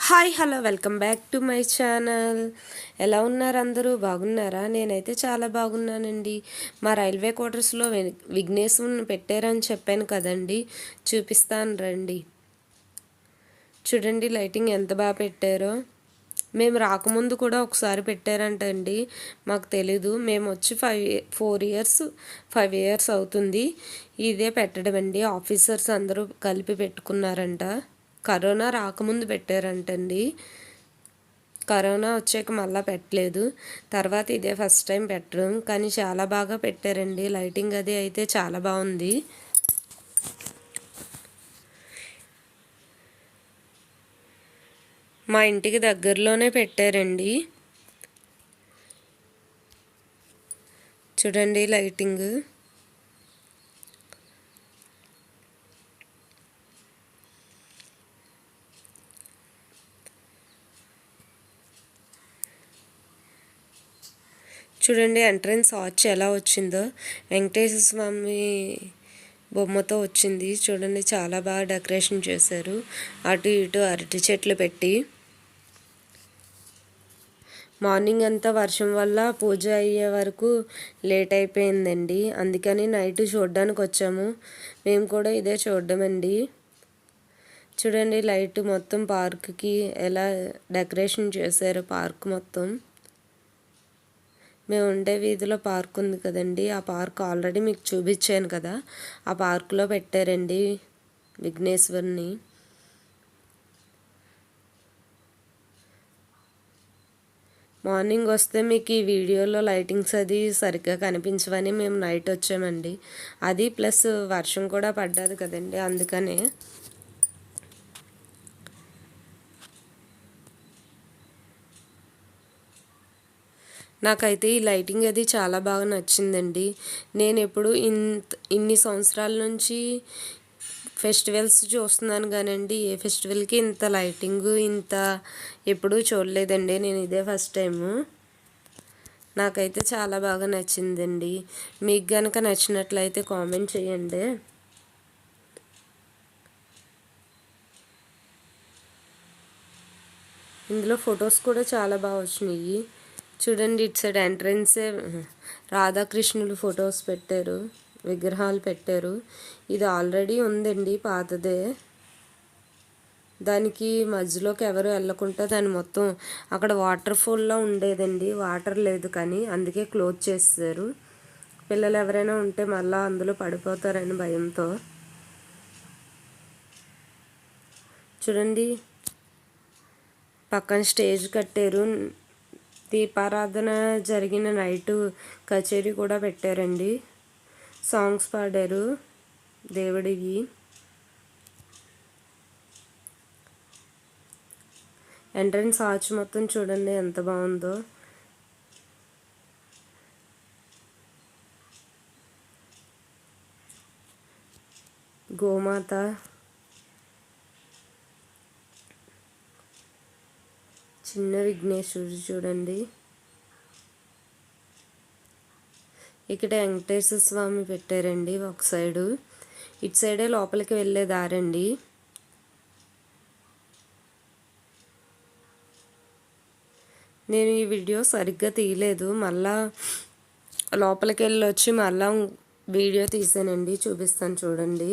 Hi hello welcome back to my channel. ఎలా ఉన్నారు అందరూ? బాగున్నారా? నేనైతే చాలా బాగున్నానండి. మా రైల్వే క్వార్టర్స్లో విఘ్నేశ్వరుని పెట్టారని చెప్పాను కదండి, చూపిస్తాను రండి. చూడండి లైటింగ్ ఎంత బాగా పెట్టారో. మేము రాకముందు కూడా ఒకసారి పెట్టారంటండి, మాకు తెలీదు. మేము వచ్చి 5 ఇయర్స్ అవుతుంది ఇదే పెట్టడం అండి. ఆఫీసర్స్ అందరూ కలిపి పెట్టుకున్నారంట. కరోనా రాకముందు పెట్టారంటండి. కరోనా వచ్చాక మళ్ళీ పెట్టలేదు. తర్వాత ఇదే ఫస్ట్ టైం పెట్టడం, కానీ చాలా బాగా పెట్టారండి. లైటింగ్ అది అయితే చాలా బాగుంది. మా ఇంటికి దగ్గరలోనే పెట్టారండి. చూడండి లైటింగ్. చూడండి ఎంట్రన్స్ ఆర్చ్ ఎలా వచ్చిందో, వెంకటేశ్వర స్వామి బొమ్మతో వచ్చింది. చూడండి చాలా బాగా డెకరేషన్ చేశారు. అటు ఇటు అరటి చెట్లు పెట్టి. మార్నింగ్ అంతా వర్షం వల్ల పూజ అయ్యే వరకు లేట్ అయిపోయిందండి. అందుకని నైట్ చూడడానికి వచ్చాము. మేము కూడా ఇదే చూడమండి. చూడండి లైట్ మొత్తం పార్క్కి ఎలా డెకరేషన్ చేశారు. పార్క్ మొత్తం మేము ఉండే వీధిలో పార్క్ ఉంది కదండి, ఆ పార్క్ ఆల్రెడీ మీకు చూపించాను కదా, ఆ పార్కులో పెట్టారండి విఘ్నేశ్వరుని. మార్నింగ్ వస్తే మీకు ఈ వీడియోలో లైటింగ్స్ అది సరిగ్గా కనిపించవని మేము నైట్ వచ్చామండి. అది ప్లస్ వర్షం కూడా పడ్డది కదండి, అందుకనే. నాకైతే ఈ లైటింగ్ అది చాలా బాగా నచ్చిందండి. నేను ఎప్పుడు ఇన్ని సంవత్సరాల నుంచి ఫెస్టివల్స్ చూస్తున్నాను కానండి, ఏ ఫెస్టివల్కి ఇంత లైటింగ్ ఇంత ఎప్పుడూ చూడలేదండి. నేను ఇదే ఫస్ట్ టైము. నాకైతే చాలా బాగా నచ్చిందండి. మీకు కనుక నచ్చినట్లయితే కామెంట్ చేయండి. ఇందులో ఫొటోస్ కూడా చాలా బాగా వచ్చినాయి. చూడండి ఇటు సైడ్ ఎంట్రన్సే రాధాకృష్ణులు ఫొటోస్ పెట్టారు, విగ్రహాలు పెట్టారు. ఇది ఆల్రెడీ ఉందండి, పాతదే. దానికి మధ్యలోకి ఎవరు వెళ్ళకుండా దాన్ని మొత్తం అక్కడ వాటర్ ఫాల్లో ఉండేదండి, వాటర్ లేదు కానీ అందుకే క్లోజ్ చేస్తారు. పిల్లలు ఎవరైనా ఉంటే మళ్ళీ అందులో పడిపోతారని భయంతో. చూడండి పక్కన స్టేజ్ కట్టారు. దీపారాధన జరిగిన నైటు కచేరీ కూడా పెట్టారండి. సాంగ్స్ పాడారు దేవుడివి. ఎంట్రన్స్ ఆర్చ్ మొత్తం చూడండి ఎంత బాగుందో. గోమాత, చిన్న విఘ్నేశ్వరుడు చూడండి. ఇక్కడ వెంకటేశ్వర స్వామి పెట్టారండి ఒక సైడు. ఇటు సైడే లోపలికి వెళ్ళే దారండి. నేను ఈ వీడియో సరిగ్గా తీయలేదు, మళ్ళా లోపలికి వెళ్ళి వచ్చి మళ్ళా వీడియో తీసానండి, చూపిస్తాను చూడండి.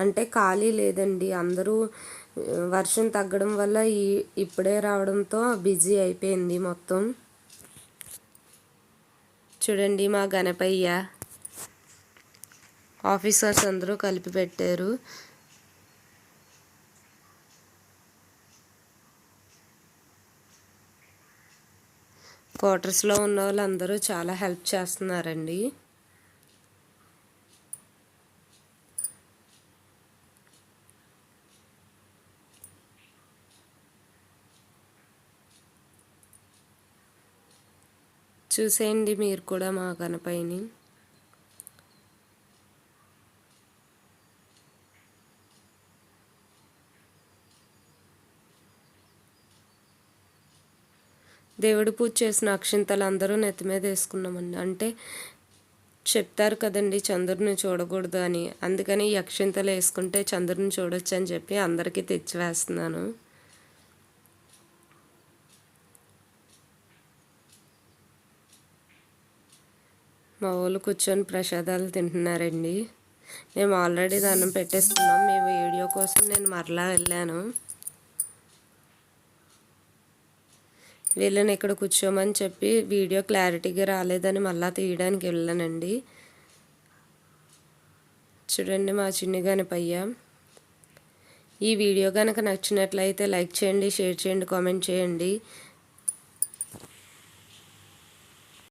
అంటే ఖాళీ లేదండి, అందరూ వర్షం తగ్గడం వల్ల ఇప్పుడే రావడంతో బిజీ అయిపోయింది మొత్తం. చూడండి మా గణపయ్య ఆఫీసర్స్ అందరూ కలిపి పెట్టారు. క్వార్టర్స్లో ఉన్న వాళ్ళందరూ చాలా హెల్ప్ చేస్తున్నారండి. చూసేయండి మీరు కూడా మా గణపయ్యని. దేవుడు పూజ చేసిన అక్షింతలు అందరూ నెత్తి మీద వేసుకున్నామండి. అంటే చెప్తారు కదండి చంద్రుడిని చూడకూడదు అని, అందుకని ఈ అక్షింతలు వేసుకుంటే చంద్రుడిని చూడొచ్చు అని చెప్పి అందరికీ తెచ్చి వేస్తున్నాను. మా వాళ్ళు కూర్చొని ప్రసాదాలు తింటున్నారండి. మేము ఆల్రెడీ దండం పెట్టేసుకున్నాం. మేము వీడియో కోసం నేను మరలా వెళ్ళాను. వీళ్ళని ఇక్కడ కూర్చోమని చెప్పి వీడియో క్లారిటీగా రాలేదని మళ్ళీ తీయడానికి వెళ్ళానండి. చూడండి మా చిన్ని గణపయ్య. ఈ వీడియో కనుక నచ్చినట్లయితే లైక్ చేయండి, షేర్ చేయండి, కామెంట్ చేయండి.